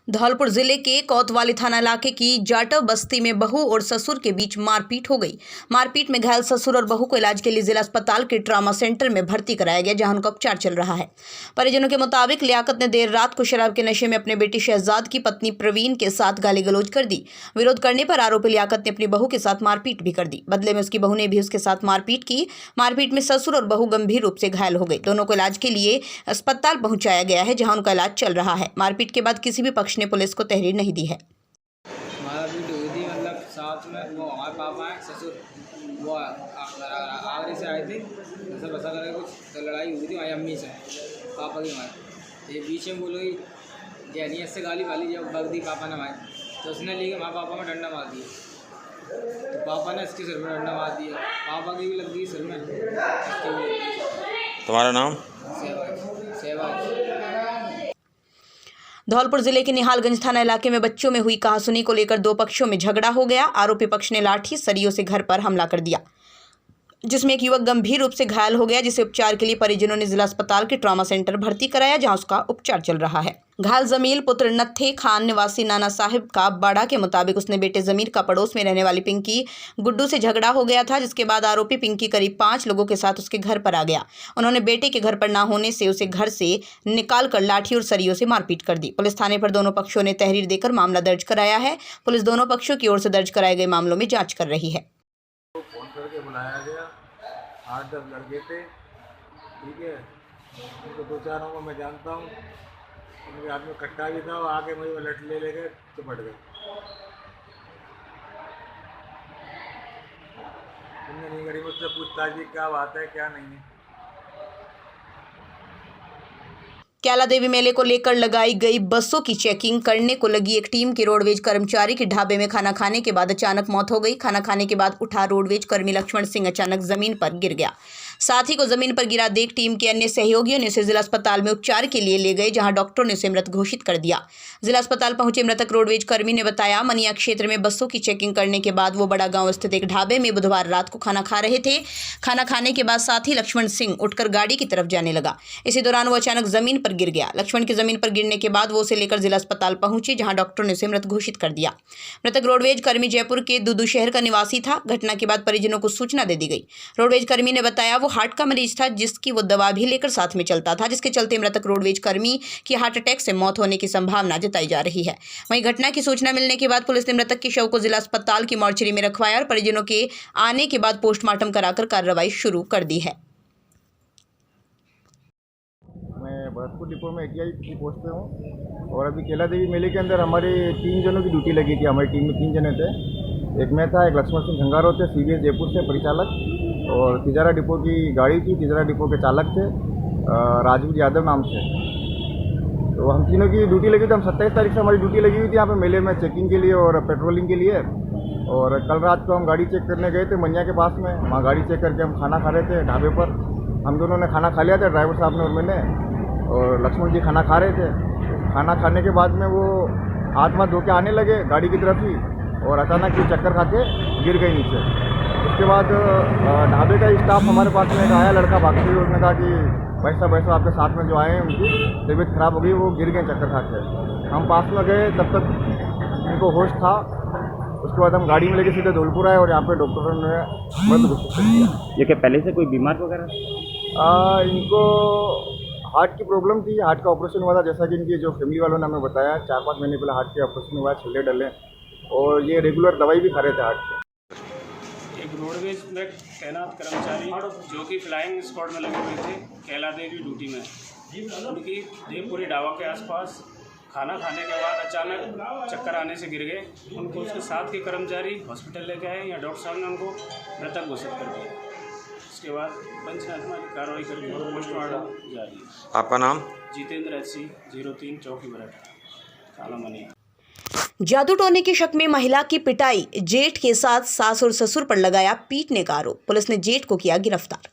धौलपुर जिले के कोतवाली थाना इलाके की जाटव बस्ती में बहू और ससुर के बीच मारपीट हो गई। मारपीट में घायल ससुर और बहू को इलाज के लिए जिला अस्पताल के ट्रॉमा सेंटर में भर्ती कराया गया, जहां उनका उपचार चल रहा है। परिजनों के मुताबिक लियाकत ने देर रात को शराब के नशे में अपने बेटी शहजाद की पत्नी प्रवीण के साथ गाली गलौज कर दी। विरोध करने पर आरोपी लियाकत ने अपनी बहू के साथ मारपीट भी कर दी। बदले में उसकी बहू ने भी उसके साथ मारपीट की। मारपीट में ससुर और बहू गंभीर रूप से घायल हो गए। दोनों को इलाज के लिए अस्पताल पहुंचाया गया है, जहां उनका इलाज चल रहा है। मारपीट के बाद किसी भी पक्ष ने पुलिस को तहरीर नहीं दी है। मारपीट हुई थी, मतलब साथ में वो हमारे पापा हैं, ससुर वो आगरे से आए थे, ऐसा बसा करके कुछ तो लड़ाई हुई थी हमारी अम्मी से, पापा की हमारे। ये बीच में बोलो जैनियत से गाली वाली जब बग दी पापा ने हमारे, तो उसने लेके हमारे पापा में डंडा मार दिया। तो पापा ने इसके सिर में डंडा मार दिया, पापा की भी लग गई सिर में। तुम्हारा नाम? सहवाज। धौलपुर जिले के निहालगंज थाना इलाके में बच्चों में हुई कहासुनी को लेकर दो पक्षों में झगड़ा हो गया। आरोपी पक्ष ने लाठी सरियों से घर पर हमला कर दिया, जिसमें एक युवक गंभीर रूप से घायल हो गया, जिसे उपचार के लिए परिजनों ने जिला अस्पताल के ट्रॉमा सेंटर भर्ती कराया, जहां उसका उपचार चल रहा है। घायल जमील पुत्र नत्थे खान निवासी नाना साहिब का बाड़ा के मुताबिक उसने बेटे जमीर का पड़ोस में रहने वाली पिंकी गुड्डू से झगड़ा हो गया था, जिसके बाद आरोपी पिंकी करीब 5 लोगों के साथ उसके घर पर आ गया। उन्होंने बेटे के घर पर ना होने से उसे घर से निकाल कर लाठी और सरियों से मारपीट कर दी। पुलिस थाने पर दोनों पक्षों ने तहरीर देकर मामला दर्ज कराया है। पुलिस दोनों पक्षों की ओर से दर्ज कराए गए मामलों में जाँच कर रही है। फोन करके बुलाया गया, 8-10 लड़के थे, ठीक है। उनको 2-4 को मैं जानता हूँ, उनके हाथ में कट्टा भी था और आगे मुझे वो लठ ले गए, चिपट गए। तुमने नहीं करी मुझसे पूछताछ की, क्या बात है क्या नहीं है। कैला देवी मेले को लेकर लगाई गई बसों की चेकिंग करने को लगी एक टीम के रोडवेज कर्मचारी की ढाबे में खाना खाने के बाद अचानक मौत हो गई। खाना खाने के बाद उठा रोडवेज कर्मी लक्ष्मण सिंह अचानक जमीन पर गिर गया। साथी को जमीन पर गिरा देख टीम के अन्य सहयोगियों ने उसे जिला अस्पताल में उपचार के लिए ले गए, जहां डॉक्टरों ने उसे मृत घोषित कर दिया। जिला अस्पताल पहुंचे मृतक रोडवेज कर्मी ने बताया, मनिया क्षेत्र में बसों की चेकिंग करने के बाद वो बड़ा गांव स्थित एक ढाबे में बुधवार रात को खाना खा रहे थे। खाना खाने के बाद साथी लक्ष्मण सिंह उठकर गाड़ी की तरफ जाने लगा। इसी दौरान वो अचानक जमीन पर गिर गया। लक्ष्मण की जमीन पर गिरने के बाद वो उसे लेकर जिला अस्पताल पहुंचे, जहां डॉक्टरों ने उसे मृत घोषित कर दिया। मृतक रोडवेज कर्मी जयपुर के दुदू शहर का निवासी था। घटना के बाद परिजनों को सूचना दे दी गई। रोडवेज कर्मी ने बताया, वो हार्ट का मरीज था, जिसकी वो दवा भी लेकर साथ में चलता था, जिसके चलते मृतक रोडवेज कर्मी की हार्ट अटैक से मौत होने की संभावना जताई जा रही है। वहीं घटना की सूचना मिलने के बाद पुलिस ने मृतक के शव को जिला अस्पताल की मॉर्चरी में रखवाया और परिजनों के आने के बाद पोस्टमार्टम कराकर कार्रवाई शुरू कर दी है। मैं भरतपुर डिपो में ATI की पोस्ट पे हूँ और अभी कैला देवी मेले के अंदर हमारे 3 जनों की ड्यूटी लगी थी। हमारी टीम में 3 जने थे। एक मैं था, एक लक्ष्मण सिंह खंगारो थे, CBS जयपुर से परिचालक, और तिजारा डिपो की गाड़ी थी, तिजारा डिपो के चालक थे राजवीर यादव नाम से। तो हम तीनों की ड्यूटी लगी थी। हम 27 तारीख से हमारी ड्यूटी लगी हुई थी यहाँ पे मेले में चेकिंग के लिए और पेट्रोलिंग के लिए। और कल रात को हम गाड़ी चेक करने गए थे मनिया के पास में। वहाँ गाड़ी चेक करके हम खाना खा रहे थे ढाबे पर। हम दोनों ने खाना खा लिया था, ड्राइवर साहब ने और मैंने, और लक्ष्मण जी खाना खा रहे थे। खाना खाने के बाद में वो हाथ धो के आने लगे गाड़ी की तरफ ही, और अचानक ही चक्कर खा के गिर गई नीचे। उसके बाद ढाबे का स्टाफ हमारे पास में आया, लड़का भागते हुए, उसने कहा कि वैसा आपके साथ में जो आए हैं उनकी तबीयत खराब हो गई, वो गिर गए चक्कर खा के। हम पास में गए, तब तक उनको होश था। उसके बाद हम गाड़ी में लेके सीधे धौलपुर आए और यहाँ पे डॉक्टरों ने मृत घोषित कर दिया। ये क्या पहले से कोई बीमार वगैरह? इनको हार्ट की प्रॉब्लम थी, हार्ट का ऑपरेशन हुआ था, जैसा कि इनकी जो फैमिली वालों ने हमें बताया। 4-5 महीने पहले हार्ट के ऑपरेशन हुआ, छल्ले डले, और ये रेगुलर दवाई भी खा रहे थे हार्ट की। एक रोडवेज में तैनात कर्मचारी जो कि फ्लाइंग स्क्वाड में लगे हुए थे कैला देवी ड्यूटी में, उनकी देवपुरी ढाबा के आसपास खाना खाने के बाद अचानक चक्कर आने से गिर गए। उनको उसके साथ के कर्मचारी हॉस्पिटल लेके आए, या डॉक्टर साहब ने उनको मृतक घोषित कर दिया। उसके बाद पंचनामा की कार्रवाई करके पोस्टमार्टम जारी है। आपका नाम? जितेंद्र SC 03 चौकी बरट काला मनिया। जादू टोने के शक में महिला की पिटाई, जेठ के साथ सास और ससुर पर लगाया पीटने का आरोप। पुलिस ने जेठ को किया गिरफ्तार।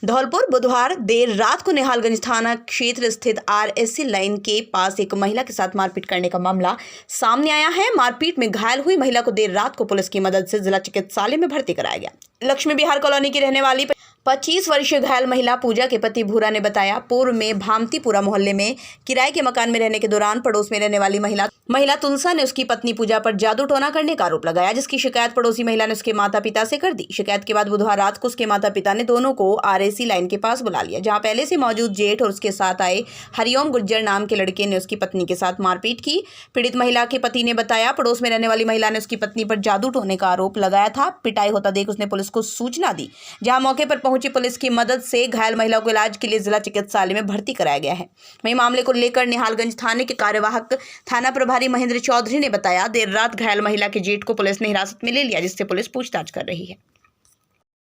धौलपुर बुधवार देर रात को निहालगंज थाना क्षेत्र स्थित RSC लाइन के पास एक महिला के साथ मारपीट करने का मामला सामने आया है। मारपीट में घायल हुई महिला को देर रात को पुलिस की मदद से जिला चिकित्सालय में भर्ती कराया गया। लक्ष्मी बिहार कॉलोनी की रहने वाली 25 वर्षीय घायल महिला पूजा के पति भूरा ने बताया, पूर्व में भामतीपुरा मोहल्ले में किराए के मकान में रहने के दौरान पड़ोस में रहने वाली महिला तुलसा ने उसकी पत्नी पूजा पर जादू टोना करने का आरोप लगाया, जिसकी शिकायत पड़ोसी महिला ने उसके माता पिता से कर दी। शिकायत के बाद बुधवार रात को उसके माता पिता ने दोनों को RAC लाइन के पास बुला लिया, जहां पहले से मौजूद जेठ और उसके साथ आए हरिओम गुर्जर नाम के लड़के ने उसकी पत्नी के साथ मारपीट की। पीड़ित महिला के पति ने बताया, पड़ोस में रहने वाली महिला ने उसकी पत्नी पर जादू टोने का आरोप लगाया था। पिटाई होता देख उसने पुलिस को सूचना दी, जहां मौके पर पहुंची पुलिस की मदद से घायल महिला को इलाज के लिए जिला चिकित्सालय में भर्ती कराया गया है। वहीं मामले को लेकर निहालगंज थाने के कार्यवाहक थाना प्रभारी महेंद्र चौधरी ने बताया, देर रात घायल महिला के जेठ को पुलिस ने हिरासत में ले लिया, जिससे पुलिस पूछताछ कर रही है।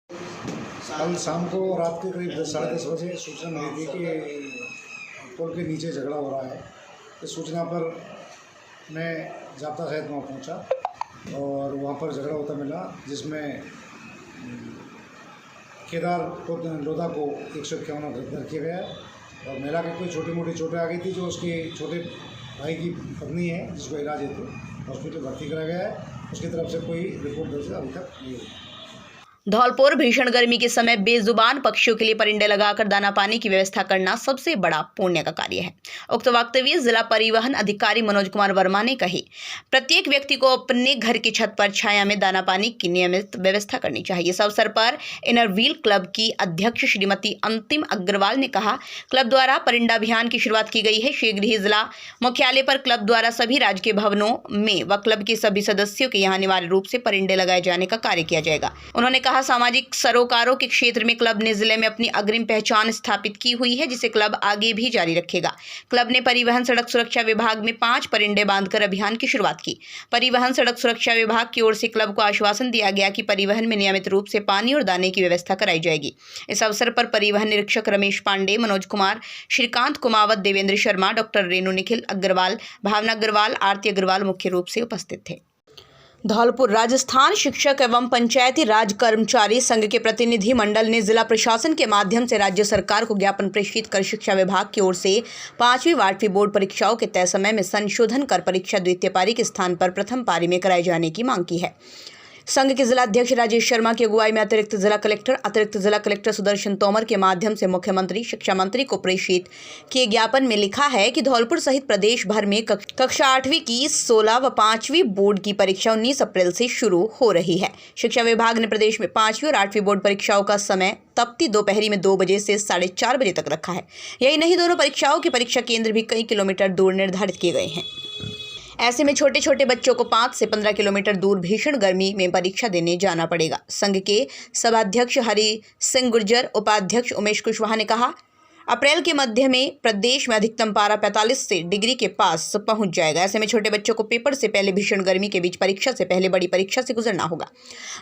कल शाम को रात के करीब 10-10:30 बजे सूचना मिली थी कि पुल के नीचे झगड़ा हो रहा है। इस सूचना पर मैं जाप्ता सहित वहाँ पहुँचा और वहाँ पर झगड़ा होता मिला, जिसमें केदार लोधा को 151 गिरफ्तार किया गया और महिला की कोई छोटी मोटी चोटें आ गई थी, जो उसके छोटे भाई की पत्नी है, जिसको इलाज हेतु हॉस्पिटल भर्ती कराया गया है। उसकी तरफ से कोई रिपोर्ट दर्ज अभी तक नहीं हुई। धौलपुर भीषण गर्मी के समय बेजुबान पक्षियों के लिए परिंदे लगाकर दाना पानी की व्यवस्था करना सबसे बड़ा पुण्य का कार्य है। उक्त वक्तव्य जिला परिवहन अधिकारी मनोज कुमार वर्मा ने कही। प्रत्येक व्यक्ति को अपने घर की छत पर छाया में दाना पानी की नियमित व्यवस्था करनी चाहिए। इस अवसर पर इनर व्हील क्लब की अध्यक्ष श्रीमती अंतिम अग्रवाल ने कहा, क्लब द्वारा परिंदा अभियान की शुरुआत की गई है। शीघ्र ही जिला मुख्यालय पर क्लब द्वारा सभी राजकीय भवनों में व क्लब के सभी सदस्यों के यहाँ अनिवार्य रूप से परिंदे लगाए जाने का कार्य किया जाएगा। उन्होंने कहा, सामाजिक सरोकारों के क्षेत्र में क्लब ने जिले में अपनी अग्रिम पहचान स्थापित की हुई है, जिसे क्लब आगे भी जारी रखेगा। क्लब ने परिवहन सड़क सुरक्षा विभाग में 5 परिंदे बांधकर अभियान की शुरुआत की। परिवहन सड़क सुरक्षा विभाग की ओर से क्लब को आश्वासन दिया गया कि परिवहन में नियमित रूप से पानी और दाने की व्यवस्था कराई जाएगी। इस अवसर पर परिवहन निरीक्षक रमेश पांडे, मनोज कुमार, श्रीकांत कुमावत, देवेंद्र शर्मा, डॉक्टर रेणु निखिल अग्रवाल, भावना अग्रवाल, आरती अग्रवाल मुख्य रूप से उपस्थित थे। धौलपुर राजस्थान शिक्षक एवं पंचायती राज कर्मचारी संघ के प्रतिनिधि मंडल ने जिला प्रशासन के माध्यम से राज्य सरकार को ज्ञापन प्रेषित कर शिक्षा विभाग की ओर से 5वीं व 8वीं बोर्ड परीक्षाओं के तय समय में संशोधन कर परीक्षा द्वितीय पारी के स्थान पर प्रथम पारी में कराए जाने की मांग की है। संघ के जिला अध्यक्ष राजेश शर्मा की अगुवाई में अतिरिक्त जिला कलेक्टर सुदर्शन तोमर के माध्यम से मुख्यमंत्री, शिक्षा मंत्री को प्रेषित किए ज्ञापन में लिखा है कि धौलपुर सहित प्रदेश भर में कक्षा 8वीं की 16 व 5वीं बोर्ड की परीक्षा 19 अप्रैल से शुरू हो रही है। शिक्षा विभाग ने प्रदेश में 5वीं और 8वीं बोर्ड परीक्षाओं का समय तपती दोपहरी में 2 बजे से 4:30 बजे तक रखा है। यही नहीं, दोनों परीक्षाओं के परीक्षा केंद्र भी कई किलोमीटर दूर निर्धारित किए गए हैं। ऐसे में छोटे छोटे बच्चों को 5 से 15 किलोमीटर दूर भीषण गर्मी में परीक्षा देने जाना पड़ेगा। संघ के सभाध्यक्ष हरि सिंह गुर्जर, उपाध्यक्ष उमेश कुशवाहा ने कहा, अप्रैल के मध्य में प्रदेश में अधिकतम पारा 45 से डिग्री के पास पहुंच जाएगा। ऐसे में छोटे बच्चों को पेपर से पहले भीषण गर्मी के बीच परीक्षा से पहले बड़ी परीक्षा से गुजरना होगा।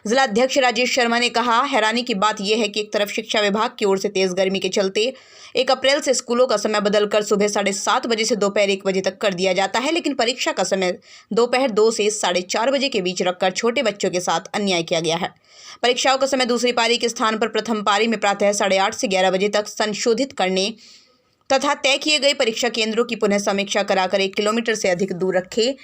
जिला अध्यक्ष राजेश शर्मा ने कहा, हैरानी की बात यह है कि एक तरफ शिक्षा विभाग की ओर से तेज गर्मी के चलते 1 अप्रैल से स्कूलों का समय बदलकर सुबह 7:30 बजे से दोपहर 1 बजे तक कर दिया जाता है, लेकिन परीक्षा का समय दोपहर 2 से 4:30 बजे के बीच रखकर छोटे बच्चों के साथ अन्याय किया गया है। परीक्षाओं का समय दूसरी पारी के स्थान पर प्रथम पारी में प्रातः 8:30 से 11 बजे तक संशोधित करने तथा तय किए गए परीक्षा केंद्रों की पुनः समीक्षा कराकर 1 किलोमीटर से अधिक दूर रखे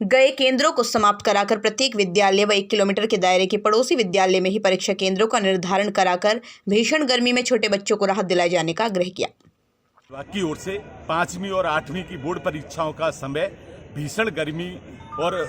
गए केंद्रों को समाप्त कराकर प्रत्येक विद्यालय व 1 किलोमीटर के दायरे के पड़ोसी विद्यालय में ही परीक्षा केंद्रों का निर्धारण कराकर भीषण गर्मी में छोटे बच्चों को राहत दिलाए जाने का आग्रह किया। विभाग की ओर से 5वीं और 8वीं की बोर्ड परीक्षाओं का समय भीषण गर्मी और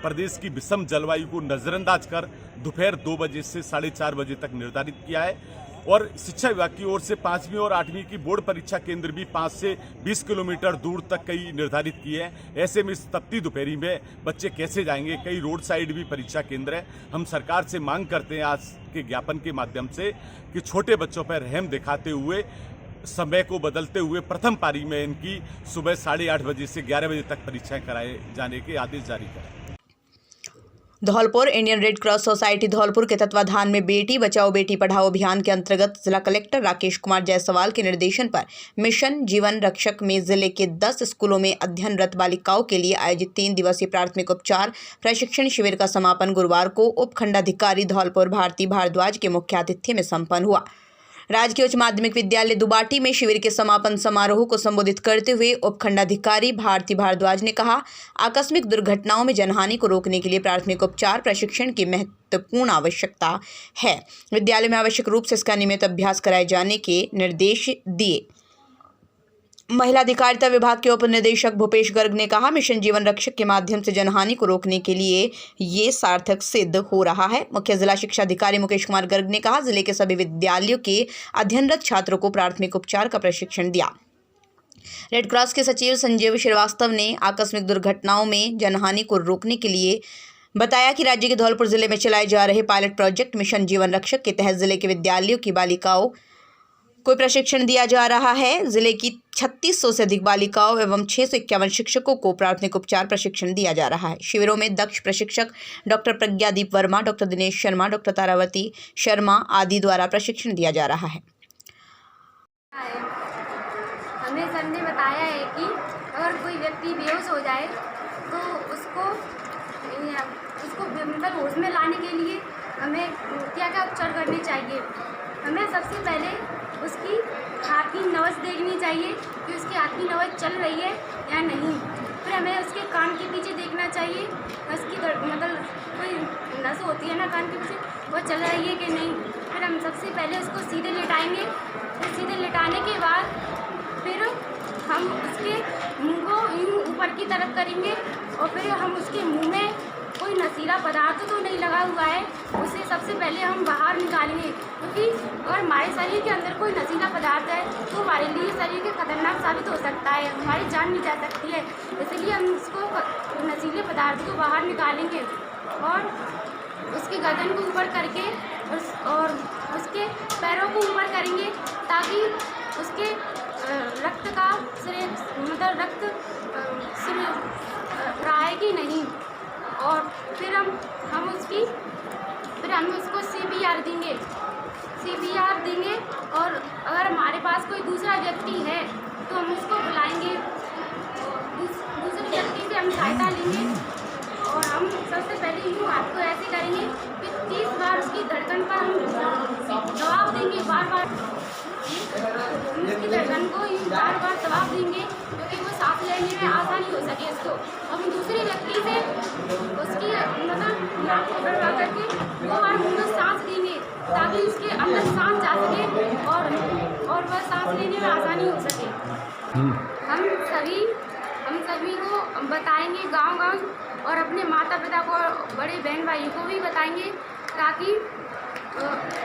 प्रदेश की विषम जलवायु को नजरअंदाज कर दोपहर 2 बजे से 4:30 बजे तक निर्धारित किया है और शिक्षा विभाग की ओर से 5वीं और 8वीं की बोर्ड परीक्षा केंद्र भी 5 से 20 किलोमीटर दूर तक कई निर्धारित किए हैं। ऐसे में इस तपती दोपहरी में बच्चे कैसे जाएंगे? कई रोड साइड भी परीक्षा केंद्र है। हम सरकार से मांग करते हैं आज के ज्ञापन के माध्यम से कि छोटे बच्चों पर रहम दिखाते हुए समय को बदलते हुए प्रथम पारी में इनकी सुबह 8:30 बजे से 11 बजे तक परीक्षाएं कराए जाने के आदेश जारी करें। Dholpur Indian red cross society Dholpur के तत्वाधान में बेटी बचाओ बेटी पढ़ाओ अभियान के अंतर्गत जिला कलेक्टर राकेश कुमार जायसवाल के निर्देशन पर मिशन जीवन रक्षक में जिले के 10 स्कूलों में अध्ययनरत बालिकाओं के लिए आयोजित 3 दिवसीय प्राथमिक उपचार प्रशिक्षण शिविर का समापन गुरुवार को उपखंडाधिकारी धौलपुर भारती भारद्वाज के मुख्य आतिथ्य में संपन्न हुआ। राजकीय उच्च माध्यमिक विद्यालय दुबाटी में शिविर के समापन समारोह को संबोधित करते हुए उपखंडाधिकारी भारती भारद्वाज ने कहा, आकस्मिक दुर्घटनाओं में जनहानि को रोकने के लिए प्राथमिक उपचार प्रशिक्षण की महत्वपूर्ण आवश्यकता है। विद्यालय में आवश्यक रूप से इसका नियमित अभ्यास कराए जाने के निर्देश दिए। महिला अधिकारिता विभाग के उप निदेशक भूपेश गर्ग ने कहा, मिशन जीवन रक्षक के माध्यम से जनहानि को रोकने के लिए ये सार्थक सिद्ध हो रहा है। मुख्य जिला शिक्षा अधिकारी मुकेश कुमार गर्ग ने कहा, जिले के सभी विद्यालयों के अध्ययनरत छात्रों को प्राथमिक उपचार का प्रशिक्षण दिया। रेड क्रॉस के सचिव संजीव श्रीवास्तव ने आकस्मिक दुर्घटनाओं में जनहानि को रोकने के लिए बताया कि राज्य के धौलपुर जिले में चलाए जा रहे पायलट प्रोजेक्ट मिशन जीवन रक्षक के तहत जिले के विद्यालयों की बालिकाओं को प्रशिक्षण दिया जा रहा है। जिले की 3600 से अधिक बालिकाओं एवं 651 शिक्षकों को प्राथमिक उपचार प्रशिक्षण दिया जा रहा है। शिविरों में दक्ष प्रशिक्षक doctor Pragyadeep Verma, doctor Dinesh Sharma, doctor Taravati Sharma आदि द्वारा प्रशिक्षण दिया जा रहा है। हमें सर ने बताया है कि अगर कोई व्यक्ति बेहोश हो जाए तो उसको मतलब होश में लाने के लिए हमें क्या क्या उपचार करने चाहिए। हमें सबसे पहले उसकी हाथ की नब्ज़ देखनी चाहिए कि उसकी हाथ की नब्ज़ चल रही है या नहीं। फिर हमें उसके कान के पीछे देखना चाहिए, उसकी मतलब कोई नस होती है ना कान के पीछे, वो चल रही है कि नहीं। फिर हम सबसे पहले उसको सीधे लिटाएंगे। फिर सीधे लिटाने के बाद फिर हम उसके मुंह को यूँ ऊपर की तरफ करेंगे और फिर हम उसके मुंह में कोई नशीला पदार्थ तो नहीं लगा हुआ है, उसे सबसे पहले हम बाहर निकालेंगे। क्योंकि अगर हमारे शरीर के अंदर कोई नशीला पदार्थ है तो हमारे लिए शरीर के खतरनाक साबित हो सकता है, हमारी जान भी जा सकती है। इसलिए हम उसको नशीले पदार्थ को बाहर निकालेंगे और उसकी गर्दन को ऊपर करके और उसके पैरों को ऊपर करेंगे ताकि उसके रक्त का मतलब रक्त आएगी नहीं। और फिर हम उसको CPR देंगे और अगर हमारे पास कोई दूसरा व्यक्ति है तो हम उसको बुलाएंगे, दूसरे व्यक्ति से हम सहायता लेंगे और हम सबसे पहले यूँ हाथ को ऐसे करेंगे। फिर 30 बार उसकी धड़कन पर हम दबाव देंगे, बार उसकी धड़कन को यूँ बार दबाव देंगे क्योंकि वो सांस लेने में आसानी हो सके उसको। हम दूसरे व्यक्ति से उसकी मतलब नाक को बढ़वा करके 2 बार मुँह में सांस लेंगे ताकि उसके अंदर सांस जा सके और वह सांस लेने में आसानी हो सके। हम सभी को बताएंगे गांव और अपने माता पिता को, बड़े बहन भाई को भी बताएंगे ताकि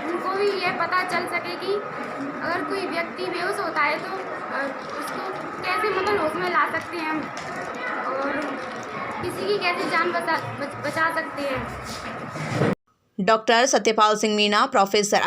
उनको भी यह पता चल सके कि अगर कोई व्यक्ति बेहोश होता है तो उसको कैसे मतलब होश में ला सकते हैं हम और किसी की कैसे जान बचा सकते हैं। डॉक्टर सत्यपाल सिंह मीणा, प्रोफेसर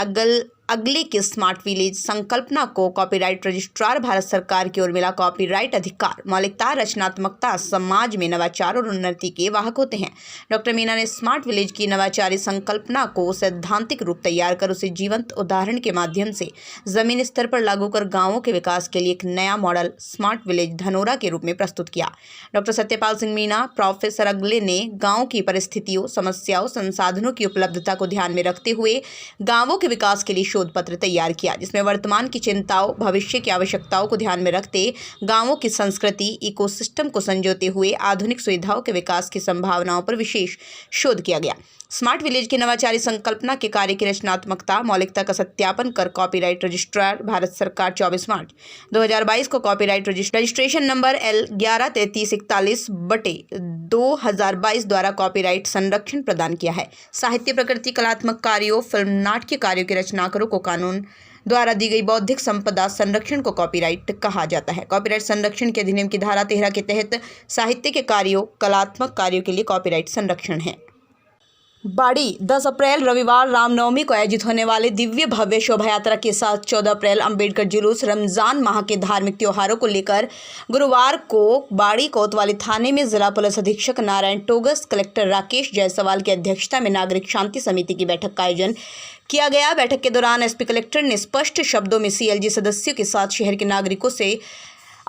अगले के स्मार्ट विलेज संकल्पना को कॉपीराइट रजिस्ट्रार भारत सरकार की ओर मिला कॉपीराइट अधिकार, मौलिकता, रचनात्मकता समाज में नवाचार और उन्नति के वाहक होते हैं। डॉक्टर मीणा ने स्मार्ट विलेज की नवाचारी संकल्पना को सैद्धांतिक रूप तैयार कर उसे जीवंत उदाहरण के माध्यम से जमीनी स्तर पर लागू कर गाँवों के विकास के लिए एक नया मॉडल स्मार्ट विलेज धनोरा के रूप में प्रस्तुत किया। डॉक्टर सत्यपाल सिंह मीणा, प्रोफेसर अगले ने गाँव की परिस्थितियों, समस्याओं, संसाधनों की उपलब्धता को ध्यान में रखते हुए गाँवों के विकास के लिए शोध पत्र तैयार किया, जिसमें वर्तमान की चिंताओं, भविष्य की आवश्यकताओं को ध्यान में रखते गांवों की संस्कृति, इकोसिस्टम को संजोते हुए आधुनिक सुविधाओं के विकास की संभावनाओं पर विशेष शोध किया गया। स्मार्ट विलेज की नवाचारी संकल्पना के कार्य की रचनात्मकता, मौलिकता का सत्यापन कर कॉपीराइट रजिस्ट्रार भारत सरकार 24 मार्च 2022 को कॉपीराइट रजिस्ट्रेशन नंबर L113341/2022 द्वारा कॉपीराइट संरक्षण प्रदान किया है। साहित्य, प्रकृति, कलात्मक कार्यों, फिल्म, नाट्य कार्यों के रचनाकारों को कानून द्वारा दी गई बौद्धिक संपदा संरक्षण को कॉपीराइट कहा जाता है। कॉपीराइट संरक्षण के अधिनियम की धारा 13 के तहत साहित्य के कार्यों, कलात्मक कार्यों के लिए कॉपीराइट संरक्षण है। बाड़ी 10 अप्रैल रविवार रामनवमी को आयोजित होने वाले दिव्य भव्य शोभा यात्रा के साथ 14 अप्रैल अंबेडकर जुलूस, रमजान माह के धार्मिक त्योहारों को लेकर गुरुवार को बाड़ी कोतवाली थाने में जिला पुलिस अधीक्षक नारायण टोगस, कलेक्टर राकेश जायसवाल की अध्यक्षता में नागरिक शांति समिति की बैठक का आयोजन किया गया। बैठक के दौरान एसपी कलेक्टर ने स्पष्ट शब्दों में CLG सदस्यों के साथ शहर के नागरिकों से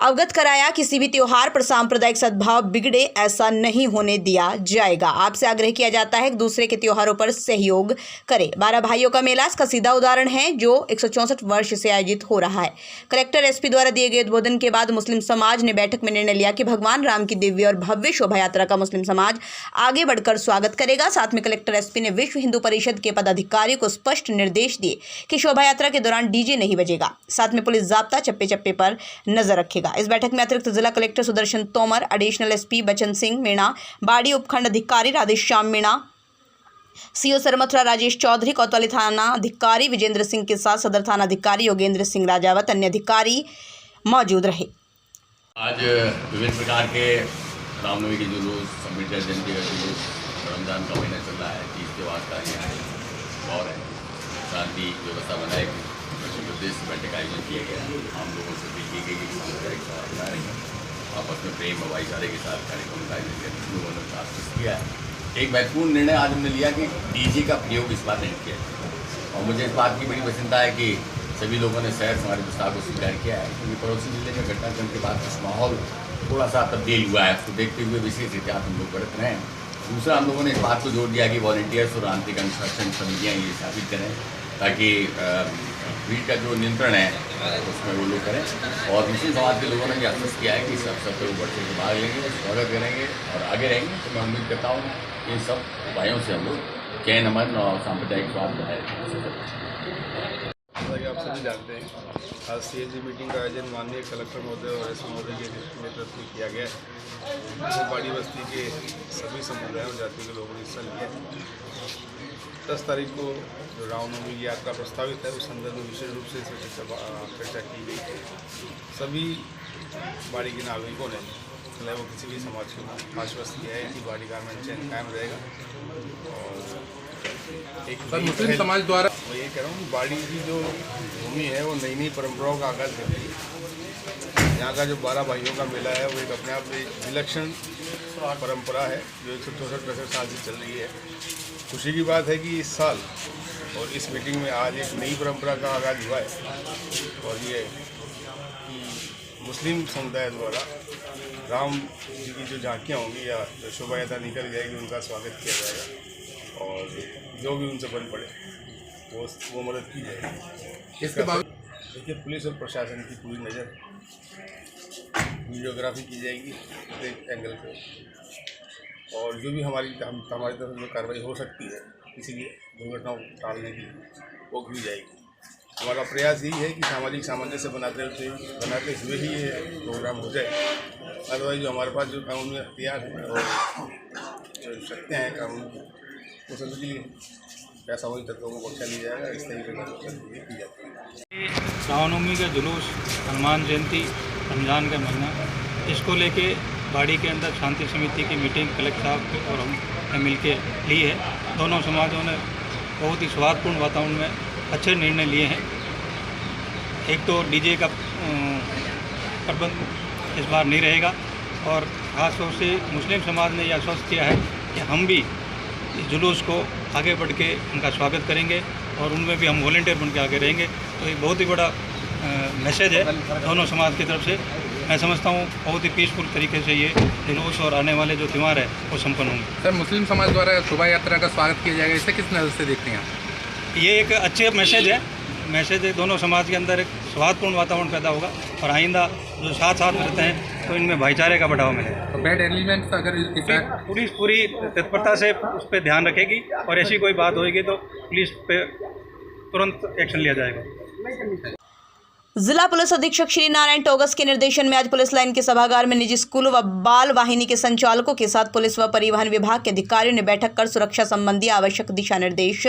अवगत कराया। किसी भी त्योहार पर सांप्रदायिक सद्भाव बिगड़े, ऐसा नहीं होने दिया जाएगा। आपसे आग्रह किया जाता है कि दूसरे के त्योहारों पर सहयोग करें। 12 भाइयों का मेला इसका सीधा उदाहरण है, जो 164 वर्ष से आयोजित हो रहा है। कलेक्टर एसपी द्वारा दिए गए उद्बोधन के बाद मुस्लिम समाज ने बैठक में निर्णय लिया कि भगवान राम की दिव्य और भव्य शोभा यात्रा का मुस्लिम समाज आगे बढ़कर स्वागत करेगा। साथ में कलेक्टर एसपी ने विश्व हिंदू परिषद के पदाधिकारियों को स्पष्ट निर्देश दिए कि शोभा यात्रा के दौरान डीजे नहीं बजेगा। साथ में पुलिस जाब्ता चप्पे चप्पे पर नजर रखेगा। इस बैठक में अतिरिक्त जिला collector Sudarshan Tomar, additional SP बचन सिंह मीणा, बाड़ी उपखंड अधिकारी राधेश्याम मीणा, सीओ सरमथुरा राजेश चौधरी, कोतवाली थाना अधिकारी विजेंद्र सिंह के साथ सदर थाना अधिकारी योगेंद्र सिंह राजावत अन्य अधिकारी मौजूद रहे। आज विभिन्न प्रकार के रामनवमी के जुलूस, अम्बेडकर जयंती का जुलूस, रमजान का महीना चल रहा है, तीज त्यौहार का यहाँ और है, शांति व्यवस्था बनाए उद्देश्य से बैठक का आयोजन किया गया। हम लोगों से अपील की गई कि बना रहे आपस में प्रेम और भाईचारे के साथ कार्यक्रम का आयोजन किया। लोगों ने आश्वस्त किया है। एक महत्वपूर्ण निर्णय आज हमने लिया कि डीजे का प्रयोग इस बार नहीं किया, और मुझे इस बात की बड़ी प्रसन्नता है कि सभी लोगों ने शहर से हमारे प्रस्ताव को स्वीकार किया है, क्योंकि पड़ोसी जिले में घटनाक्रम के बाद कुछ माहौल थोड़ा सा तब्दील हुआ है। उसको देखते हुए विशेष एहतियात हम लोग बरत रहे हैं। दूसरा, हम लोगों ने इस बात को जोर दिया कि वॉलंटियर्स और आंतरिक अनुशासन समितियाँ ये स्थापित करें, ताकि भीड़ का जो नियंत्रण है उसमें वो लोग करें। और मुस्लिम समाज के लोगों ने भी आश्वस्त किया है कि इस अवसर पर वो बढ़ चढ़ के भाग लेंगे, स्वागत करेंगे और आगे रहेंगे। तो मैं उम्मीद करता हूँ इन सब उपायों से हम लोग चैन अमन और सांप्रदायिक स्वाद बनाए। आप सभी जानते हैं, आज सीएजी मीटिंग का आयोजन माननीय कलेक्टर महोदय और एसपी महोदय के नेतृत्व में किया गया है। इसमें बाड़ी बस्ती के सभी समुदायों और जातियों के लोगों ने हिस्सा लिया है। 10 तारीख को जो रामनवमी की यात्रा प्रस्तावित है, उस संदर्भ में विशेष रूप से चर्चा की गई। सभी बाड़ी के नागरिकों ने, चाहे वो किसी भी समाज को, आश्वस्त किया है कि बाड़ी गारमेंट चैन कायम रहेगा। और एक मुस्लिम समाज द्वारा मैं ये कह रहा हूँ, बाड़ी की जो भूमि है वो नई नई परंपराओं का आगाज़ करती है। यहाँ का जो 12 भाइयों का मेला है वो एक अपने आप में विलक्षण परंपरा है, जो 164 साल से चल रही है। खुशी की बात है कि इस साल और इस मीटिंग में आज एक नई परंपरा का आगाज़ हुआ है, और ये कि मुस्लिम समुदाय द्वारा राम जी की जो झांकियाँ होंगी या जो शोभा यात्रा निकल जाएगी, उनका स्वागत किया जाएगा और जो भी उनसे बन पड़े वो मदद की जाएगी। इसके बाद देखिए, पुलिस और प्रशासन की पूरी नज़र, वीडियोग्राफी की जाएगी एक एंगल पे, और जो भी हमारी तरफ जो कार्रवाई हो सकती है किसी भी दुर्घटनाओं को टालने की, वो की जाएगी। हमारा प्रयास यही है कि सामाजिक सामंजस्य बनाते हुए ही ये प्रोग्राम हो जाए। अदरवाइज जो हमारे पास जो कानूनी अख्तियार हैं और जो शक्तियाँ हैं कानून की, वो सभी के लिए पैसावादी तत्वों को बख्शा लिया जाएगा। इस तरीके का की जाती है। रामनवमी का जुलूस, हनुमान जयंती, रमजान का महीना, इसको लेके बाड़ी के अंदर शांति समिति की मीटिंग कलेक्टर साहब और हम मिल के ली है। दोनों समाजों ने बहुत ही सौहार्दपूर्ण वातावरण में अच्छे निर्णय लिए हैं। एक तो डीजे का प्रबंध इस बार नहीं रहेगा, और ख़ास तौर से मुस्लिम समाज ने यह आश्वस्त किया है कि हम भी इस जुलूस को आगे बढ़ के उनका स्वागत करेंगे और उनमें भी हम वॉलंटियर बन के आगे रहेंगे। तो एक बहुत ही बड़ा मैसेज है दोनों समाज की तरफ से। मैं समझता हूँ बहुत ही पीसफुल तरीके से ये जुलूस और आने वाले जो त्यौहार है वो संपन्न होंगे। सर, मुस्लिम समाज द्वारा शोभा यात्रा का स्वागत किया जाएगा, इसे किस नज़र से देखते हैं आप? ये एक अच्छे मैसेज है। दोनों समाज के अंदर एक सौहार्दपूर्ण वातावरण पैदा होगा, और आइंदा जो साथ रहते हैं तो इनमें भाईचारे का बढ़ावा मिलेगा। तो बैड एलिमेंट्स अगर पुलिस पूरी तत्परता से उस पर ध्यान रखेगी, और ऐसी कोई बात होगी तो पुलिस पे तुरंत एक्शन लिया जाएगा। जिला पुलिस अधीक्षक श्री नारायण टोगस के निर्देशन में आज पुलिस लाइन के सभागार में निजी स्कूल व बाल वाहिनी के संचालकों के साथ पुलिस व परिवहन विभाग के अधिकारियों ने बैठक कर सुरक्षा संबंधी आवश्यक दिशा निर्देश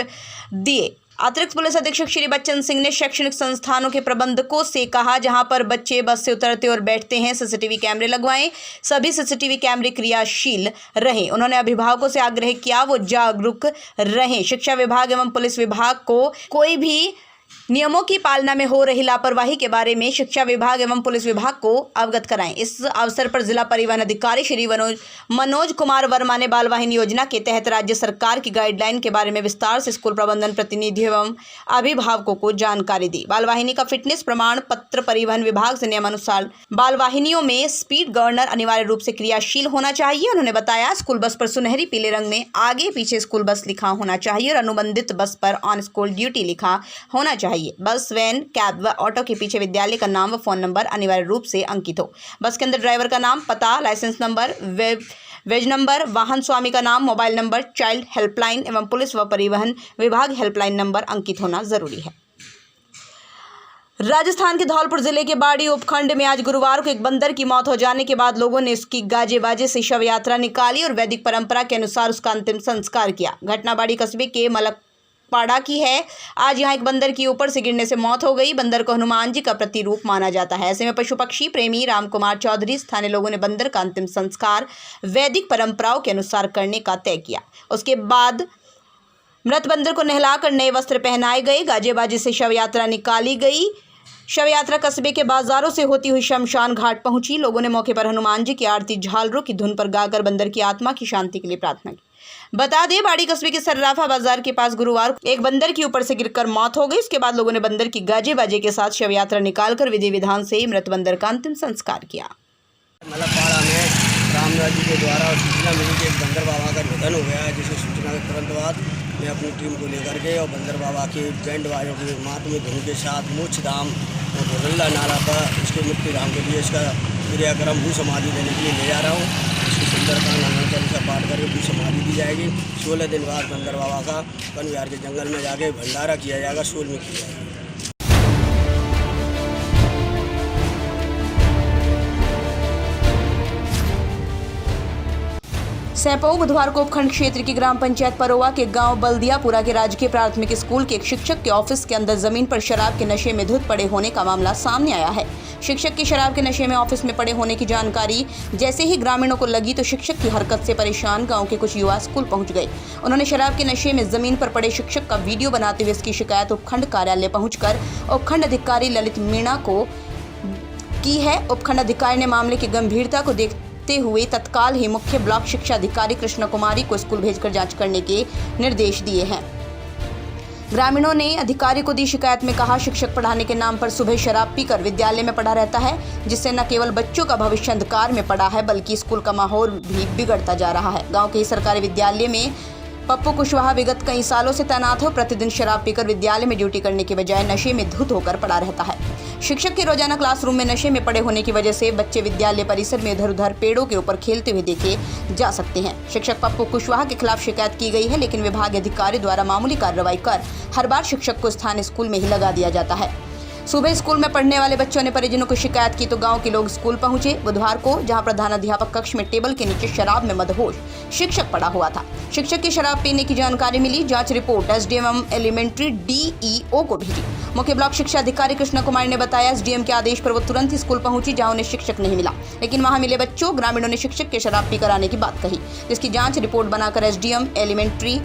दिए। अतिरिक्त पुलिस अधीक्षक श्री बच्चन सिंह ने शैक्षणिक संस्थानों के प्रबंधकों से कहा, जहां पर बच्चे बस से उतरते और बैठते हैं, सीसीटीवी कैमरे लगवाएं। सभी सीसीटीवी कैमरे क्रियाशील रहें। उन्होंने अभिभावकों से आग्रह किया वो जागरूक रहें। शिक्षा विभाग एवं पुलिस विभाग को कोई भी नियमों की पालना में हो रही लापरवाही के बारे में शिक्षा विभाग एवं पुलिस विभाग को अवगत कराएं। इस अवसर पर जिला परिवहन अधिकारी श्री मनोज कुमार वर्मा ने बाल वाहिनी योजना के तहत राज्य सरकार की गाइडलाइन के बारे में विस्तार से स्कूल प्रबंधन प्रतिनिधियों एवं अभिभावकों को जानकारी दी। बाल वाहिनी का फिटनेस प्रमाण पत्र परिवहन विभाग से नियमानुसार बाल वाहिनियों में स्पीड गवर्नर अनिवार्य रूप से क्रियाशील होना चाहिए। उन्होंने बताया स्कूल बस पर सुनहरी पीले रंग में आगे पीछे स्कूल बस लिखा होना चाहिए और अनुबंधित बस पर ऑन स्कूल ड्यूटी लिखा होना चाहिए। बस, वैन, कैब व ऑटो के पीछे विद्यालय का नाम व फोन नंबर अनिवार्य रूप से अंकित हो। बस के अंदर ड्राइवर का नाम, पता, लाइसेंस नंबर, वेज नंबर, वाहन स्वामी का नाम, मोबाइल नंबर, चाइल्ड हेल्पलाइन एवं पुलिस व परिवहन विभाग हेल्पलाइन नंबर अंकित होना जरूरी है। राजस्थान के धौलपुर जिले के बाड़ी उपखंड में आज गुरुवार को एक बंदर की मौत हो जाने के बाद लोगों ने उसकी गाजे बाजे से शव यात्रा निकाली और वैदिक परंपरा के अनुसार उसका अंतिम संस्कार किया। घटना बाड़ी कस्बे के मलकपाड़ा की है। आज यहाँ एक बंदर की ऊपर से गिरने से मौत हो गई। बंदर को हनुमान जी का प्रतिरूप माना जाता है। ऐसे में पशु पक्षी प्रेमी राम कुमार चौधरी स्थानीय लोगों ने बंदर का अंतिम संस्कार वैदिक परंपराओं के अनुसार करने का तय किया। उसके बाद मृत बंदर को नहलाकर नए वस्त्र पहनाए गए। गाजे बाजे से शव यात्रा निकाली गई। शव यात्रा कस्बे के बाजारों से होती हुई शमशान घाट पहुंची। लोगों ने मौके पर हनुमान जी की आरती झालरों की धुन पर गाकर बंदर की आत्मा की शांति के लिए प्रार्थना की। बता दें, बाड़ी कस्बे के सर्राफा बाजार के पास गुरुवार एक बंदर की ऊपर से गिरकर मौत हो गई। उसके बाद लोगों ने बंदर की गाजे बाजे के साथ शव यात्रा निकालकर विधि विधान से मृत बंदर का अंतिम संस्कार किया। मलकपाड़ा में रामराज जी के द्वारा सूचना मिली कि एक बंदर बाबा का निधन हो गया है, जिसकी सूचना के तुरंत बाद मैं अपनी टीम को लेकर के और बंदर बाबा के बैंड वालों की मातमी धुन के साथ मूछ धाम और गोरल्ला नाला पर उसके मुक्ति धाम के लिए इसका क्रियाक्रम भू समाधि देने के लिए ले जा रहा हूँ। इसकी सुंदरकांड हनुमान चालीसा पाठ करके भू समाधि दी जाएगी। 16 दिन बाद बंदर बाबा का वन विहार के जंगल में जाके भंडारा किया जाएगा, शोल में किया जाएगा। सैपऊ बुधवार को उपखंड क्षेत्र की ग्राम पंचायत परोवा के गांव बल्दियापुरा के राजकीय प्राथमिक स्कूल के एक शिक्षक के ऑफिस के अंदर जमीन पर शराब के नशे में धुत पड़े होने का मामला सामने आया है। शिक्षक के शराब के नशे में ऑफिस में पड़े होने की जानकारी जैसे ही ग्रामीणों को लगी तो शिक्षक की हरकत से परेशान गांव के कुछ युवा स्कूल पहुंच गए। उन्होंने शराब के नशे में जमीन पर पड़े शिक्षक का वीडियो बनाते हुए इसकी शिकायत उपखंड कार्यालय पहुंचकर उपखंड अधिकारी ललित मीणा को की है। उपखंड अधिकारी ने मामले की गंभीरता को देखते हुए तत्काल ही मुख्य ब्लॉक शिक्षा अधिकारी कृष्ण कुमारी को स्कूल भेजकर जांच करने के निर्देश दिए हैं। ग्रामीणों ने अधिकारी को दी शिकायत में कहा, शिक्षक पढ़ाने के नाम पर सुबह शराब पीकर विद्यालय में पढ़ा रहता है, जिससे न केवल बच्चों का भविष्य अंधकार में पड़ा है बल्कि स्कूल का माहौल भी बिगड़ता जा रहा है। गांव के ही सरकारी विद्यालय में पप्पू कुशवाहा विगत कई सालों से तैनात हो प्रतिदिन शराब पीकर विद्यालय में ड्यूटी करने के बजाय नशे में धुत होकर पड़ा रहता है। शिक्षक के रोजाना क्लासरूम में नशे में पड़े होने की वजह से बच्चे विद्यालय परिसर में इधर उधर पेड़ों के ऊपर खेलते हुए देखे जा सकते हैं। शिक्षक पप्पू कुशवाहा के खिलाफ शिकायत की गई है, लेकिन विभागीय अधिकारी द्वारा मामूली कार्रवाई कर हर बार शिक्षक को स्थानीय स्कूल में ही लगा दिया जाता है। सुबह स्कूल में पढ़ने वाले बच्चों ने परिजनों को शिकायत की तो गांव के लोग स्कूल पहुंचे। बुधवार को जहां प्रधानाध्यापक कक्ष में टेबल के नीचे शराब में मदहोश शिक्षक पड़ा हुआ था, शिक्षक की शराब पीने की जानकारी मिली। जांच रिपोर्ट एसडीएम एलिमेंट्री डीईओ को भेजी। मुख्य ब्लॉक शिक्षा अधिकारी कृष्ण कुमार ने बताया, एसडीएम के आदेश पर वो तुरंत ही स्कूल पहुंची जहां उन्हें शिक्षक नहीं मिला, लेकिन वहां मिले बच्चों ग्रामीणों ने शिक्षक के शराब पीकर आने की बात कही, जिसकी जाँच रिपोर्ट बनाकर एसडीएम एलिमेंट्री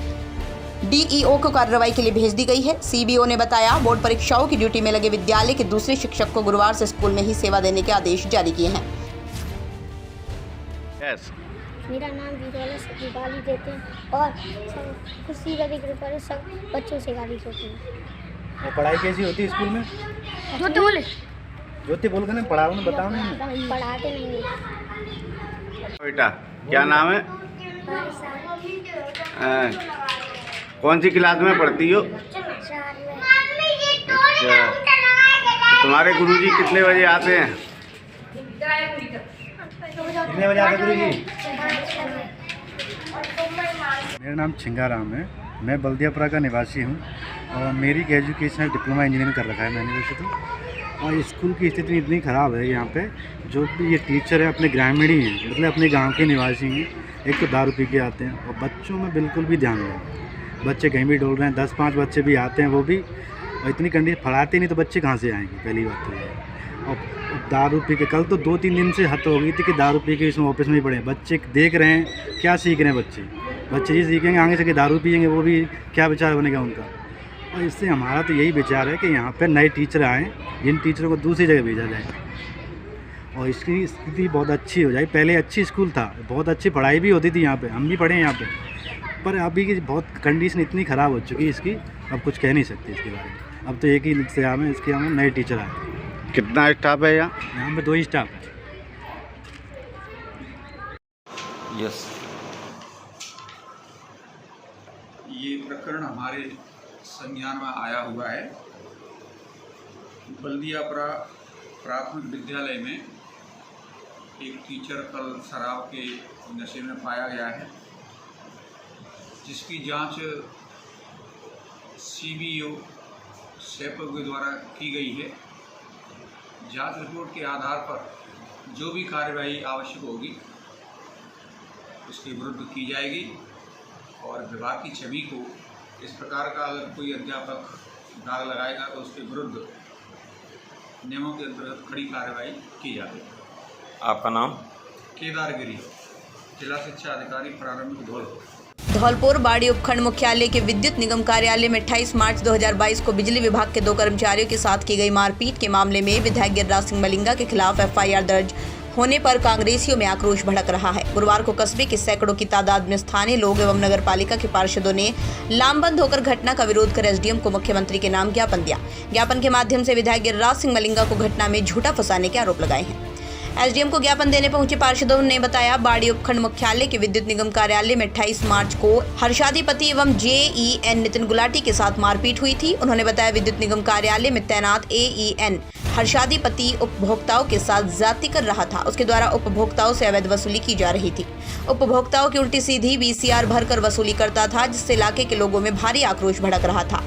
डीईओ को कार्रवाई के लिए भेज दी गई है। सीबीओ ने बताया, बोर्ड परीक्षाओं की ड्यूटी में लगे विद्यालय के दूसरे शिक्षक को गुरुवार से स्कूल में ही सेवा देने के आदेश जारी किए हैं। मेरा नाम गाली देते हैं और खुशी पर सब बच्चों से गाली देते हैं। और पढ़ाई कैसी होती है स्कूल में? ज्योति बोल के ना पढ़ाओ ना, बताओ ना। पढ़ाते नहीं। बेटा क्या नाम है? कौन सी क्लास में पढ़ती हो? अच्छा, तुम्हारे गुरुजी कितने बजे आते हैं? कितने बजे आते गुरुजी? मेरा नाम छिंगाराम है, मैं बल्दियापुरा का निवासी हूँ और मेरी एजुकेशन डिप्लोमा इंजीनियरिंग कर रखा है मैंने वैसे तो। और स्कूल की स्थिति इतनी ख़राब है यहाँ पे, जो भी ये टीचर है अपने ग्रामीण ही हैं, मतलब अपने गांव के निवासी हैं। एक तो दारू पी के आते हैं और बच्चों में बिल्कुल भी ध्यान नहीं। बच्चे कहीं भी डोल रहे हैं, 10-5 बच्चे भी आते हैं, वो भी और इतनी कंडीशन पढ़ाते नहीं तो बच्चे कहाँ से आएंगे, पहली बात तो है। और दारू पी के कल तो 2-3 दिन से हद हो गई थी कि दारू पी के इसमें ऑफिस में ही पड़े। बच्चे देख रहे हैं क्या सीख रहे हैं, बच्चे ये सीखेंगे आगे से कि दारू पिएंगे, वो भी क्या विचार बनेगा उनका। और इससे हमारा तो यही विचार है कि यहाँ पे नए टीचर आएँ, जिन टीचरों को दूसरी जगह भेजा जाए और इसकी स्थिति बहुत अच्छी हो जाए। पहले अच्छी स्कूल था, बहुत अच्छी पढ़ाई भी होती थी यहाँ पे, हम भी पढ़े हैं यहाँ पे, पर अभी की बहुत कंडीशन इतनी ख़राब हो चुकी है इसकी, अब कुछ कह नहीं सकते इसके बारे में। अब तो एक ही इंतजाम है, इसके हमें नए टीचर आए। कितना स्टाफ है यहाँ? यहाँ पे 2 ही स्टाफ है। यस, ये प्रकरण हमारे संज्ञान में आया हुआ है। बल्दियापुरा प्राथमिक विद्यालय में एक टीचर कल शराब के नशे में पाया गया है, जिसकी जांच CBO सेपो के द्वारा की गई है। जांच रिपोर्ट के आधार पर जो भी कार्रवाई आवश्यक होगी उसके विरुद्ध की जाएगी और विभाग की छवि को इस प्रकार का अगर कोई अध्यापक दाग लगाएगा तो उसके विरुद्ध नियमों के अंतर्गत कड़ी कार्रवाई की जाएगी। आपका नाम? केदार गिरी, जिला शिक्षा अधिकारी प्रारंभिक धौलपुर। धौलपुर बाड़ी उपखंड मुख्यालय के विद्युत निगम कार्यालय में 28 मार्च 2022 को बिजली विभाग के 2 कर्मचारियों के साथ की गई मारपीट के मामले में विधायक गिरिराज सिंह मलिंगा के खिलाफ FIR दर्ज होने पर कांग्रेसियों में आक्रोश भड़क रहा है। गुरुवार को कस्बे के सैकड़ों की तादाद में स्थानीय लोग एवं नगर पालिका के पार्षदों ने लामबंद होकर घटना का विरोध कर SDM को मुख्यमंत्री के नाम ज्ञापन दिया। ज्ञापन के माध्यम से विधायक गिरिराज सिंह मलिंगा को घटना में झूठा फंसाने के आरोप लगाए हैं। SDM को ज्ञापन देने पहुंचे पार्षदों ने बताया, बाड़ी उपखंड मुख्यालय के विद्युत निगम कार्यालय में 28 मार्च को हर्षाधिपति एवं JEN नितिन गुलाटी के साथ मारपीट हुई थी। उन्होंने बताया, विद्युत निगम कार्यालय में तैनात AEN हर्षाधिपति उपभोक्ताओं के साथ ज्यादती कर रहा था। उसके द्वारा उपभोक्ताओं से अवैध वसूली की जा रही थी। उपभोक्ताओं की उल्टी सीधी VCR भरकर वसूली करता था, जिससे इलाके के लोगों में भारी आक्रोश भड़क रहा था।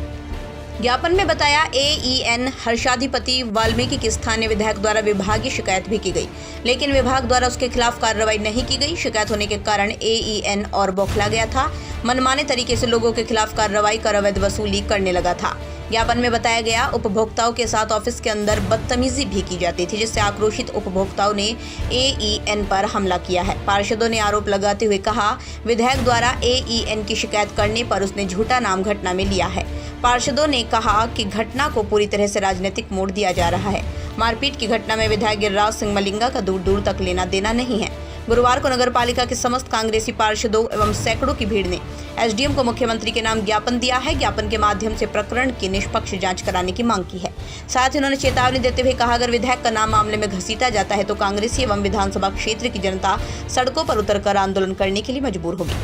ज्ञापन में बताया, AEN हर्षाधिपति वाल्मीकि के स्थानीय विधायक द्वारा विभागीय शिकायत भी की गई, लेकिन विभाग द्वारा उसके खिलाफ कार्रवाई नहीं की गई। शिकायत होने के कारण AEN और बौखला गया था, मनमाने तरीके से लोगों के खिलाफ कार्रवाई कर अवैध वसूली करने लगा था। ज्ञापन में बताया गया, उपभोक्ताओं के साथ ऑफिस के अंदर बदतमीजी भी की जाती थी, जिससे आक्रोशित उपभोक्ताओं ने AEN पर हमला किया है। पार्षदों ने आरोप लगाते हुए कहा, विधायक द्वारा AEN की शिकायत करने पर उसने झूठा नाम घटना में लिया है। पार्षदों ने कहा कि घटना को पूरी तरह से राजनीतिक मोड़ दिया जा रहा है। मारपीट की घटना में विधायक गिरिराज सिंह मलिंगा का दूर दूर तक लेना देना नहीं है। गुरुवार को नगर पालिका के समस्त कांग्रेसी पार्षदों एवं सैकड़ों की भीड़ ने SDM को मुख्यमंत्री के नाम ज्ञापन दिया है। ज्ञापन के माध्यम से प्रकरण की निष्पक्ष जांच कराने की मांग की है। साथ ही उन्होंने चेतावनी देते हुए कहा, अगर विधायक का नाम मामले में घसीटा जाता है तो कांग्रेसी एवं विधानसभा क्षेत्र की जनता सड़कों पर उतरकर आंदोलन करने के लिए मजबूर होगी।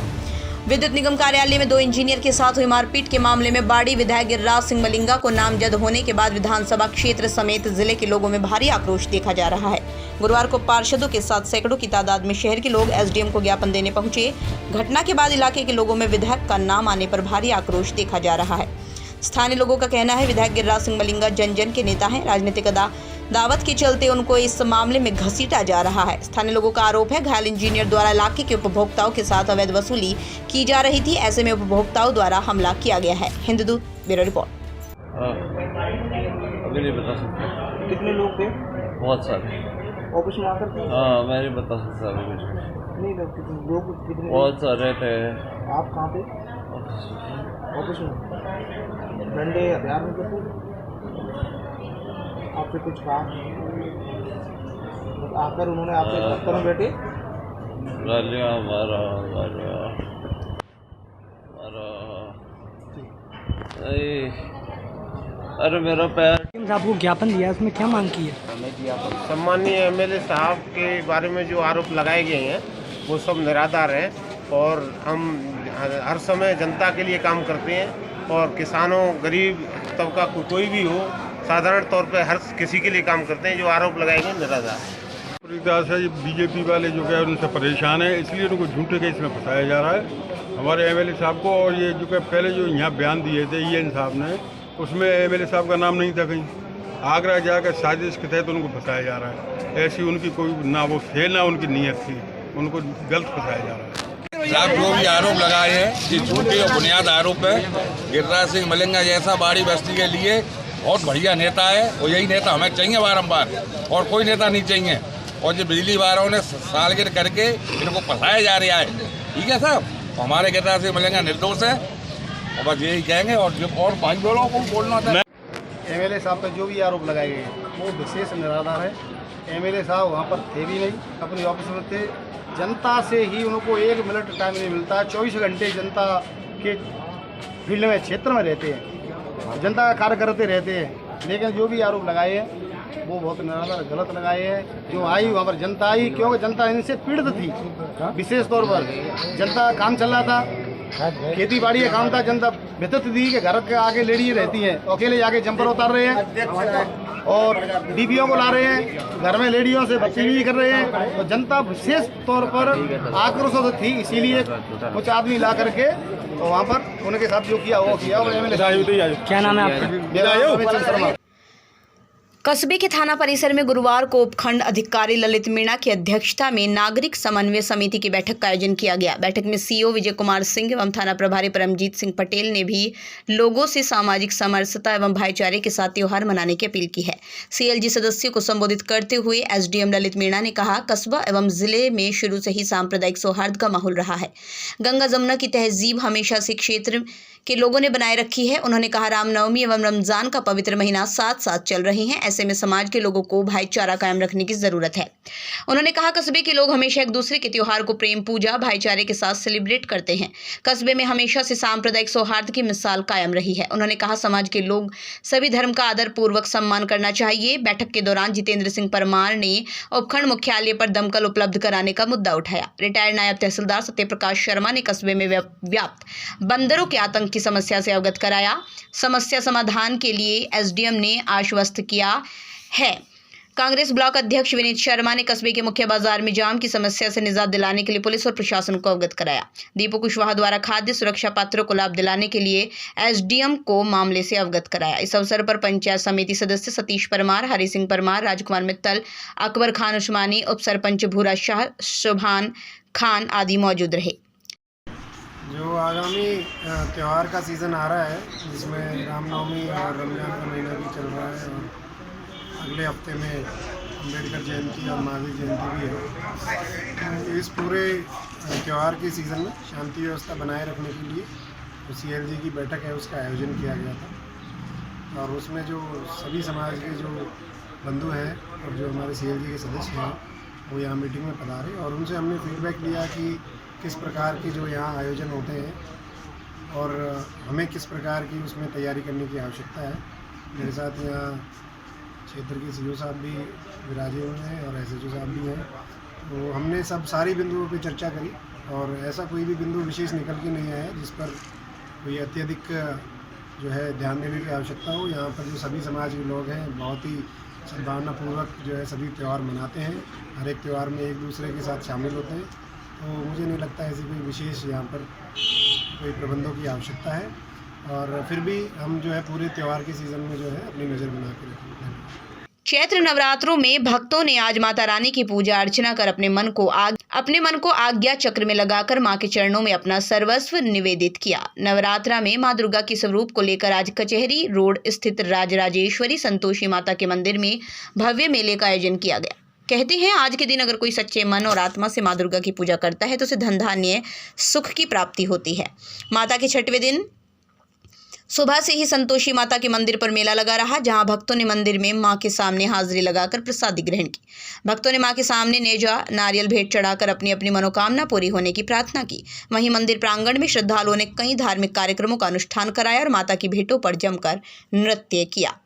विद्युत निगम कार्यालय में 2 इंजीनियर के साथ हुई मारपीट के मामले में बाड़ी विधायक गिरिराज सिंह मलिंगा को नामजद होने के बाद विधानसभा क्षेत्र समेत जिले के लोगों में भारी आक्रोश देखा जा रहा है। गुरुवार को पार्षदों के साथ सैकड़ों की तादाद में शहर के लोग SDM को ज्ञापन देने पहुंचे। घटना के बाद इलाके के लोगों में विधायक का नाम आने पर भारी आक्रोश देखा जा रहा है। स्थानीय लोगों का कहना है, विधायक गिरिराज सिंह मलिंगा जन जन के नेता हैं। राजनीतिक दावत के चलते उनको इस मामले में घसीटा जा रहा है। स्थानीय लोगों का आरोप है, घायल इंजीनियर द्वारा इलाके के उपभोक्ताओं के साथ अवैध वसूली की जा रही थी। ऐसे में उपभोक्ताओं द्वारा हमला किया गया है। हिंदूदूत ब्यूरो रिपोर्ट। अभी नहीं बता सकता। कितने लोग थे? बहुत सारे ऑफिस में आकर के? हाँ, मैं नहीं बता सकता अभी कुछ। नहीं, लोग कितने? बहुत सारे थे। आप कहाँ थे? ऑफिस में। डंडे हथियार में थे? आपसे कुछ कहा? आकर उन्होंने आपके दफ्तर में बैठे? गालियाँ मारा। अरे मेरा पैर। आपको ज्ञापन दिया, उसमें क्या मांग की है? सम्मानीय MLA साहब के बारे में जो आरोप लगाए गए हैं वो सब निराधार हैं और हम हर समय जनता के लिए काम करते हैं और किसानों, गरीब तबका कोई भी हो, साधारण तौर पे हर किसी के लिए काम करते हैं। जो आरोप लगाए गए निराधार। पूरी तरह से BJP वाले जो है उनसे परेशान है, इसलिए उनको झूठे केस में फंसाया जा रहा है हमारे MLA साहब को। और ये जो कि पहले जो यहाँ बयान दिए थे EN साहब ने, उसमें MLA साहब का नाम नहीं था कहीं। आगरा जाकर साजिश के तहत उनको फंसाया जा रहा है। ऐसी उनकी कोई ना वो थे ना उनकी नीयत थी, उनको गलत फंसाया जा रहा है। साहब जो भी आरोप लगाए हैं ये झूठे और बुनियाद आरोप है। गिरिराज सिंह मलिंगा जैसा बाड़ी बस्ती के लिए बहुत बढ़िया नेता है और यही नेता हमें चाहिए बारंबार, और कोई नेता नहीं चाहिए। और जो बिजली वालों ने सालगिरह करके इनको फंसाया जा रहा है, ठीक है साहब। हमारे गिरिराज सिंह मलिंगा निर्दोष है और बस यही कहेंगे। और भाई बोलो को बोलना था। एमएलए साहब पर जो भी आरोप लगाए गए हैं वो विशेष निराधार है। एमएलए साहब वहाँ पर थे भी नहीं, अपने ऑफिस में थे। जनता से ही उनको 1 मिनट टाइम नहीं मिलता। 24 घंटे जनता के फील्ड में, क्षेत्र में रहते हैं, जनता का कार्य करते रहते हैं। लेकिन जो भी आरोप लगाए हैं वो बहुत निराधार, गलत लगाए हैं। जो आई वहाँ पर जनता आई, क्योंकि जनता इनसे पीड़ित थी। विशेष तौर पर जनता का काम चल रहा था, खेती बाड़ी का काम था। जनता बेहतर थी कि घर के आगे लेडी रहती हैं, अकेले जाके जंपर उतार रहे हैं और डीपीओ को ला रहे हैं, घर में लेडियों से बदतमीजी कर रहे हैं। तो जनता विशेष तौर पर आक्रोशित थी, इसीलिए कुछ आदमी ला करके तो वहाँ पर उनके साथ जो किया वो किया। और क्या नाम है आपका? कस्बे के थाना परिसर में गुरुवार को उपखंड अधिकारी ललित मीणा की अध्यक्षता में नागरिक समन्वय समिति की बैठक का आयोजन किया गया। बैठक में सीओ विजय कुमार सिंह एवं थाना प्रभारी परमजीत सिंह पटेल ने भी लोगों से सामाजिक समरसता एवं भाईचारे के साथ त्योहार मनाने की अपील की है। सीएलजी सदस्यों को संबोधित करते हुए एसडीएम ललित मीणा ने कहा, कस्बा एवं जिले में शुरू से ही सांप्रदायिक सौहार्द का माहौल रहा है। गंगा जमुना की तहजीब हमेशा से क्षेत्र के लोगों ने बनाए रखी है। उन्होंने कहा, रामनवमी एवं रमजान का पवित्र महीना साथ साथ चल रहे हैं। ऐसे में समाज के लोगों को भाईचारा कायम रखने की जरूरत है। उन्होंने कहा, कस्बे के लोग हमेशा एक दूसरे के त्योहार को प्रेम, पूजा, भाईचारे के साथ सेलिब्रेट करते हैं। कस्बे में हमेशा से सांप्रदायिक सौहार्द की मिसाल कायम रही है। उन्होंने कहा, समाज के लोग सभी धर्म का आदर पूर्वक सम्मान करना चाहिए। बैठक के दौरान जितेंद्र सिंह परमार ने उपखंड मुख्यालय पर दमकल उपलब्ध कराने का मुद्दा उठाया। रिटायर्ड नायब तहसीलदार सत्यप्रकाश शर्मा ने कस्बे में व्याप्त बंदरों के आतंक की समस्या से अवगत कराया। समस्या समाधान के लिए एसडीएम ने आश्वस्त किया है। कांग्रेस ब्लॉक अध्यक्ष विनीत शर्मा ने कस्बे के मुख्य बाजार में जाम की समस्या से निजात दिलाने के लिए पुलिस और प्रशासन को अवगत कराया। दीपू कुशवाहा द्वारा खाद्य सुरक्षा पात्रों को लाभ दिलाने के लिए एसडीएम को मामले से अवगत कराया। इस अवसर पर पंचायत समिति सदस्य सतीश परमार, हरि सिंह परमार, राजकुमार मित्तल, अकबर खान उस्मानी, उप सरपंच भूरा शाह, शुभान खान आदि मौजूद रहे। जो आगामी त्यौहार का सीज़न आ रहा है, जिसमें रामनवमी और रमजान का महीना भी चल रहा है और अगले हफ्ते में अम्बेडकर जयंती और महावीर जयंती भी है। तो इस पूरे त्यौहार के सीज़न में शांति व्यवस्था बनाए रखने के लिए सीएलजी की बैठक है, उसका आयोजन किया गया था। और उसमें जो सभी समाज के जो बंधु हैं और जो हमारे सीएलजी के सदस्य हैं वो यहाँ मीटिंग में पधारे और उनसे हमने फीडबैक लिया कि किस प्रकार के जो यहाँ आयोजन होते हैं और हमें किस प्रकार की उसमें तैयारी करने की आवश्यकता है। मेरे साथ यहाँ क्षेत्र के सीओ साहब भी विराजे हुए हैं और एसएचओ साहब भी हैं। तो हमने सब सारी बिंदुओं पे चर्चा करी और ऐसा कोई भी बिंदु विशेष निकल के नहीं आया जिस पर कोई अत्यधिक जो है ध्यान देने की आवश्यकता हो। यहाँ पर जो सभी समाज के लोग हैं बहुत ही सद्भावनापूर्वक जो है सभी त्यौहार मनाते हैं। हर एक त्यौहार में एक दूसरे के साथ शामिल होते हैं। तो मुझे नहीं लगता ऐसी कोई विशेष यहाँ पर कोई प्रबंधों की आवश्यकता है। और फिर भी हम जो है पूरे त्यौहार के सीज़न में जो है अपनी नज़र बना के रखेंगे। चैत्र नवरात्रों में भक्तों ने आज माता रानी की पूजा अर्चना कर अपने मन को आज्ञा चक्र में लगाकर मां के चरणों में अपना सर्वस्व निवेदित किया। नवरात्रा में मां दुर्गा के स्वरूप को लेकर आज कचहरी रोड स्थित राजराजेश्वरी संतोषी माता के मंदिर में भव्य मेले का आयोजन किया गया। कहते हैं आज के दिन अगर कोई सच्चे मन और आत्मा से मां दुर्गा की पूजा करता है तो उसे धन धान्य सुख की प्राप्ति होती है। माता के छठवें दिन सुबह से ही संतोषी माता के मंदिर पर मेला लगा रहा, जहां भक्तों ने मंदिर में मां के सामने हाजिरी लगाकर प्रसादी ग्रहण की। भक्तों ने मां के सामने नेजा नारियल भेंट चढ़ाकर अपनी अपनी मनोकामना पूरी होने की प्रार्थना की। वहीं मंदिर प्रांगण में श्रद्धालुओं ने कई धार्मिक कार्यक्रमों का अनुष्ठान कराया और माता की भेंटों पर जमकर नृत्य किया।